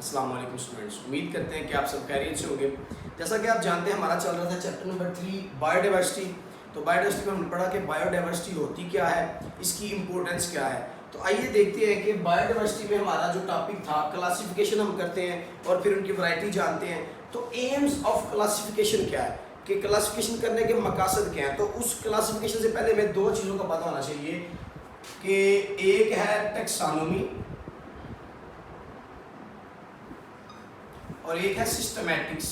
अस्सलाम वालेकुम स्टूडेंट्स, उम्मीद करते हैं कि आप सब खैरियत से होंगे। जैसा कि आप जानते हैं हमारा चल रहा था चैप्टर नंबर 3 बायोडाइवर्सिटी। तो बायोडाइवर्सिटी में हमने पढ़ा कि बायोडाइवर्सिटी होती क्या है, इसकी इम्पोर्टेंस क्या है। तो आइए देखते हैं कि बायोडाइवर्सिटी में हमारा जो टॉपिक था क्लासिफिकेशन हम करते हैं और फिर उनकी वैरायटी जानते हैं। तो एम्स ऑफ क्लासिफिकेशन क्या है कि क्लासिफिकेशन करने के मकासद क्या हैं। तो उस क्लासिफिकेशन से पहले हमें दो चीज़ों का पता होना चाहिए कि एक है टेक्सोनोमी और एक है सिस्टमैटिक्स।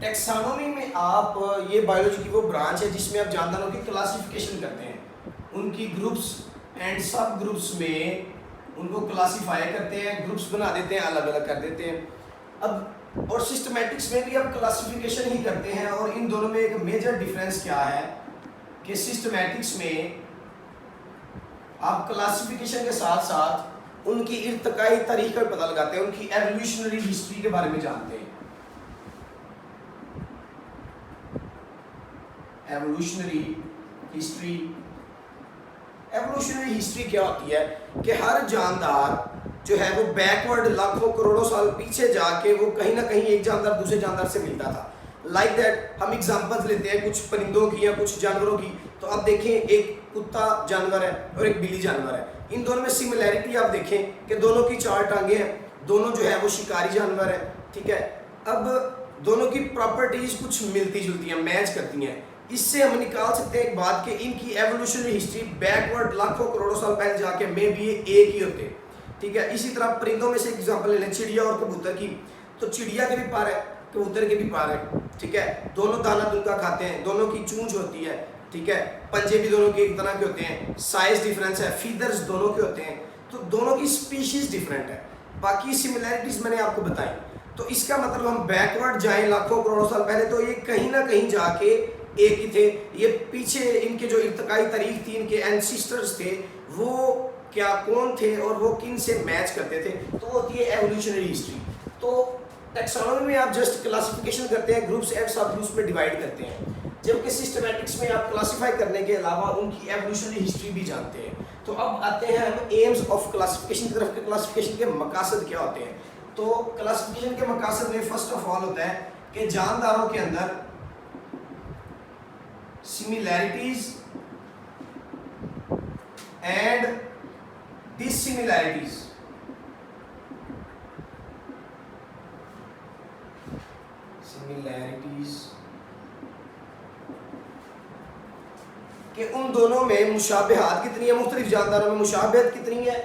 टेक्सोनोमी में आप ये बायोलॉजी की वो ब्रांच है जिसमें आप जानदारों की क्लासिफिकेशन करते हैं, उनकी ग्रुप्स एंड सब ग्रुप्स में उनको क्लासिफाई करते हैं, ग्रुप्स बना देते हैं, अलग अलग कर देते हैं। अब और सिस्टमैटिक्स में भी आप क्लासिफिकेशन ही करते हैं। और इन दोनों में एक मेजर डिफरेंस क्या है कि सिस्टमैटिक्स में आप क्लासिफिकेशन के साथ साथ उनकी इर्तिकाई तरीका पता लगाते हैं, उनकी एवोल्यूशनरी हिस्ट्री के बारे में जानते हैं। एवोल्यूशनरी हिस्ट्री, एवोल्यूशनरी हिस्ट्री क्या होती है कि हर जानदार जो है वो बैकवर्ड लाखों करोड़ों साल पीछे जाके वो कहीं ना कहीं एक जानदार दूसरे जानदार से मिलता था। लाइक दैट हम एग्जांपल्स लेते हैं कुछ परिंदों की या कुछ जानवरों की। तो आप देखें एक कुत्ता जानवर है और एक बिल्ली जानवर है, इन दोनों में सिमिलैरिटी आप देखें कि दोनों की 4 टांगे हैं, दोनों जो है वो शिकारी जानवर है, ठीक है। अब दोनों की प्रॉपर्टीज कुछ मिलती जुलती हैं, मैच करती हैं। इससे हम निकाल सकते हैं एक बात कि इनकी एवोल्यूशनरी हिस्ट्री बैकवर्ड लाखों करोड़ों साल पहले जाके मे भी एक ही होते, ठीक है। इसी तरह परिंदों में से एग्जांपल ले लें चिड़िया और कबूतर की। तो चिड़िया के भी पार है, कबूतर के भी पार है, ठीक है। दोनों दाना दुनका खाते हैं, दोनों की चूंच होती है, ठीक है। पंजे भी दोनों के एक तरह के होते हैं, साइज डिफरेंस है, फीदर्स दोनों के होते हैं। तो दोनों की स्पीशीज डिफरेंट है, बाकी सिमिलैरिटीज मैंने आपको बताई। तो इसका मतलब हम बैकवर्ड जाएं लाखों करोड़ों साल पहले तो ये कहीं ना कहीं जाके एक ही थे। ये पीछे इनके जो इर्तिकाई तारीख थी, इनके एंसेस्टर्स थे, वो क्या कौन थे और वो किन से मैच करते थे, तो वो होती है एवोल्यूशनरी हिस्ट्री। तो टेक्सोनोमी में आप जस्ट क्लासिफिकेशन करते हैं, ग्रुप्स एंड सब ग्रुप्स में डिवाइड करते हैं, जबकि सिस्टमैटिक्स में आप क्लासिफाई करने के अलावा उनकी एवोल्यूशनरी हिस्ट्री भी जानते हैं। तो अब आते हैं हम एम्स ऑफ क्लासिफिकेशन की तरफ के क्लासिफिकेशन के मकासद क्या होते हैं। तो क्लासिफिकेशन के मकासद में फर्स्ट ऑफ ऑल होता है कि जानदारों के अंदर सिमिलैरिटीज एंड डिसिमिलैरिटीज, सिमिलैरिटीज कि उन दोनों में मुशाबहत कितनी है, मुख्तलिफ जानदारों में मुशाबहत कितनी है,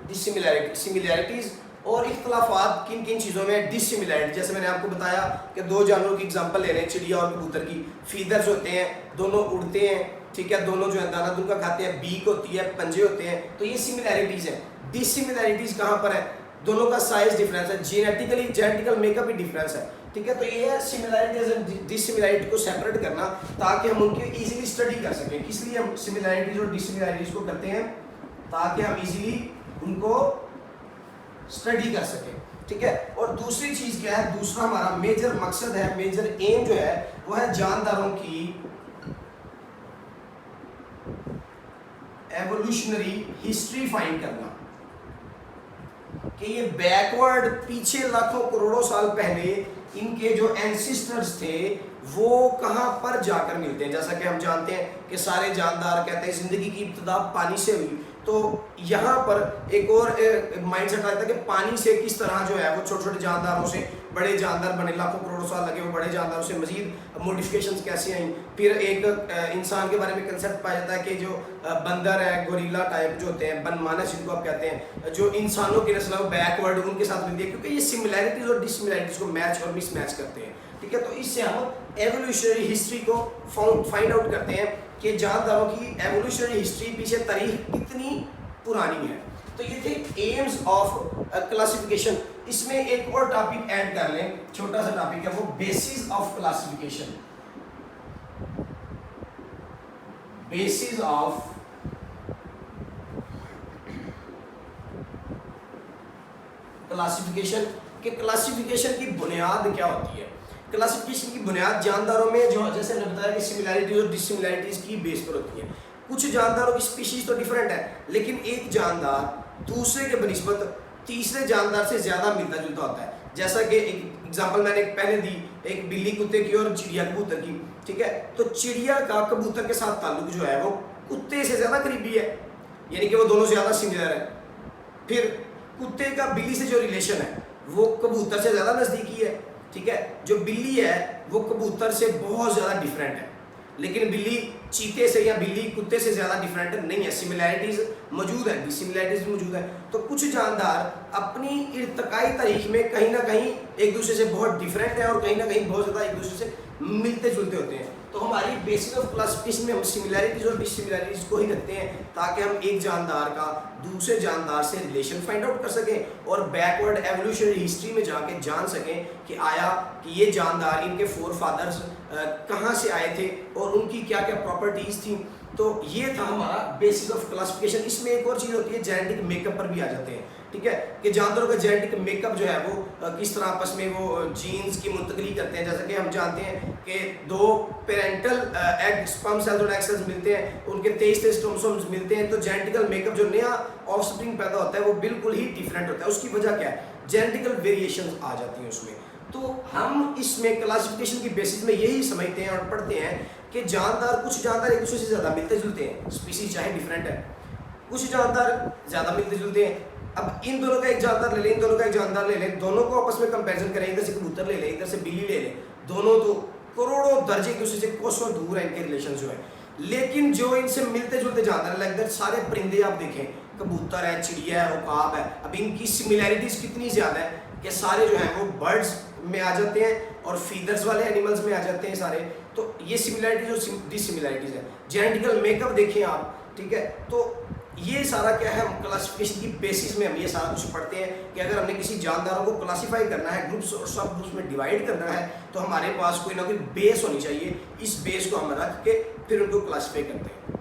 डिसिमिलैरिटी सिमिलैरिटीज, और इख्तलाफात किन किन चीज़ों में, डिसिमिलैरिटी। जैसे मैंने आपको बताया कि 2 जानवरों की एग्जांपल ले रहे हैं, चिड़िया और कबूतर की। फीदर्स होते हैं, दोनों उड़ते हैं, ठीक है, दोनों जो है दाना दुनका खाते हैं, बीक होती है, पंजे होते हैं। तो ये सिमिलैरिटीज़ हैं। डिसिमिलैरिटीज़ कहाँ पर है, दोनों का साइज डिफरेंस है, जेनेटिकल मेकअप भी डिफरेंस है, ठीक है। तो ये है सिमिलैरिटीज एंड डिसिमिलैरिटी को सेपरेट करना, ताकि हम उनकी इजीली स्टडी कर सकें। किस लिए हम सिमिलैरिटीज और डिसिमिलैरिटीज को करते हैं, ताकि हम इजीली उनको स्टडी कर सकें, ठीक है। और दूसरी चीज क्या है, दूसरा हमारा मेजर मकसद है, मेजर एम जो है वो है जानदारों की एवोल्यूशनरी हिस्ट्री फाइंड करना, कि ये बैकवर्ड पीछे लाखों करोड़ों साल पहले इनके जो एंसेस्टर्स थे वो कहां पर जाकर मिलते हैं। जैसा कि हम जानते हैं कि सारे जानदार कहते हैं जिंदगी की इब्तिदा पानी से हुई। तो यहाँ पर एक और माइंडसेट आता है कि पानी से किस तरह जो है वो छोटे छोटे जानदारों से बड़े जानदार बने, लाखों करोड़ों साल लगे वो बड़े जानदारों से मजीद मॉडिफिकेशंस कैसे आई। फिर एक इंसान के बारे में कंसेप्ट पाया जाता है कि जो बंदर है, गोरिल्ला टाइप जो होते हैं, बनमानस जिनको आप कहते हैं, जो इंसानों की नस्ल है बैकवर्ड उनके साथ मिलती है, क्योंकि ये सिमिलैरिटीज और डिसमिलैरिटीज को मैच और मिसमैच करते हैं, ठीक है। तो इससे हम एवोल्यूशनरी हिस्ट्री को फाइंड आउट करते हैं कि जानदारों की एवोल्यूशनरी हिस्ट्री पीछे तारीख कितनी पुरानी है। तो ये थे एम्स ऑफ क्लासिफिकेशन। इसमें एक और टॉपिक ऐड कर लें, छोटा सा टॉपिक है, वो basis of classification. Basis of classification के क्लासिफिकेशन की बुनियाद क्या होती है। क्लासिफिकेशन की बुनियाद जानदारों में जो जैसे मैंने बताया कि सिमिलैरिटीज और डिसिमिलैरिटीज की बेस पर होती है। कुछ जानदारों की स्पीशीज तो डिफरेंट है, लेकिन एक जानदार दूसरे के बनिस्बत तीसरे जानदार से ज़्यादा मिलता जुलता होता है। जैसा कि एक एग्जांपल मैंने पहले दी, एक बिल्ली कुत्ते की और चिड़िया कबूतर की, ठीक है। तो चिड़िया का कबूतर के साथ ताल्लुक जो है वो कुत्ते से ज़्यादा करीबी है, यानी कि वो दोनों ज़्यादा सिमिलर है। फिर कुत्ते का बिल्ली से जो रिलेशन है वो कबूतर से ज़्यादा नज़दीकी है, ठीक है। जो बिल्ली है वो कबूतर से बहुत ज़्यादा डिफरेंट है, लेकिन बिल्ली चीते से या बिल्ली कुत्ते से ज़्यादा डिफरेंट नहीं है। सिमिलैरिटीज़ मौजूद है, डिसिमिलैरिटीज़ मौजूद है। तो कुछ जानदार अपनी इर्तकाई तारीख में कहीं ना कहीं एक दूसरे से बहुत डिफरेंट है और कहीं ना कहीं बहुत ज़्यादा एक दूसरे से मिलते जुलते होते हैं। तो हमारी बेसिस ऑफ क्लासिफिकेशन में हम सिमिलैरिटीज़ और डिसिमिलैरिटीज़ को ही रखते हैं ताकि हम एक जानदार का दूसरे जानदार से रिलेशन फाइंड आउट कर सकें और बैकवर्ड एवोल्यूशनरी हिस्ट्री में जाके जान सकें कि आया कि ये जानदार, इनके फोर फादर्स कहाँ से आए थे और उनकी क्या क्या प्रॉपर्टीज़ थी। तो ये था हमारा बेसिस ऑफ क्लासिफिकेशन। इसमें एक और चीज़ होती है, जेनेटिक मेकअप पर भी आ जाते हैं, ठीक है, कि जानदारों का जेनेटिक मेकअप जो है वो किस तरह आपस में वो जीन्स की मुंतकली करते हैं। जैसा कि हम जानते हैं कि दो पेरेंटल एग स्पर्म सेल्स और एग सेल्स मिलते हैं, उनके 23 क्रोमोसोम्स मिलते हैं, तो जेनेटिकल मेकअप जो नया ऑफस्प्रिंग पैदा होता है वो बिल्कुल ही डिफरेंट होता है। उसकी वजह क्या है? जेनेटिकल वेरिएशंस आ जाती हैं उसमें। तो हम इसमें क्लासिफिकेशन की बेसिस में यही समझते हैं और पढ़ते हैं कि कुछ जानदार एक दूसरे से ज़्यादा मिलते जुलते हैं, स्पीसीज चाहे डिफरेंट है, कुछ जानदार ज़्यादा मिलते जुलते हैं। अब इन दोनों का एक जानदार ले लें, इन दोनों का एक जानदार ले लें, दोनों को आपस में कंपैरिजन करें, इधर से कबूतर ले लें, इधर से बिल्ली ले लें, दोनों तो करोड़ों दर्जे एक दूसरे से कोसों दूर है इनके रिलेशन जो है। लेकिन जो इनसे मिलते जुलते जानदार लाइक दैट सारे परिंदे आप देखें, कबूतर है, चिड़िया है, उकाब है, अब इनकी सिमिलैरिटीज़ कितनी ज़्यादा है कि सारे जो हैं वो बर्ड्स में आ जाते हैं और फीदर्स वाले एनिमल्स में आ जाते हैं सारे। तो ये सिमिलैरिटीज और डिसिमिलैरिटीज है। जेनेटिकल मेकअप देखें आप, ठीक है। तो ये सारा क्या है, हम क्लासिफिकेशन की बेसिस में हम ये सारा कुछ पढ़ते हैं कि अगर हमने किसी जानदारों को क्लासीफाई करना है, ग्रुप्स और सब ग्रुप्स में डिवाइड करना है, तो हमारे पास कोई ना कोई बेस होनी चाहिए। इस बेस को हम रख के फिर उनको क्लासीफाई करते हैं।